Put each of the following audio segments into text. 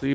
3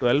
12،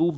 2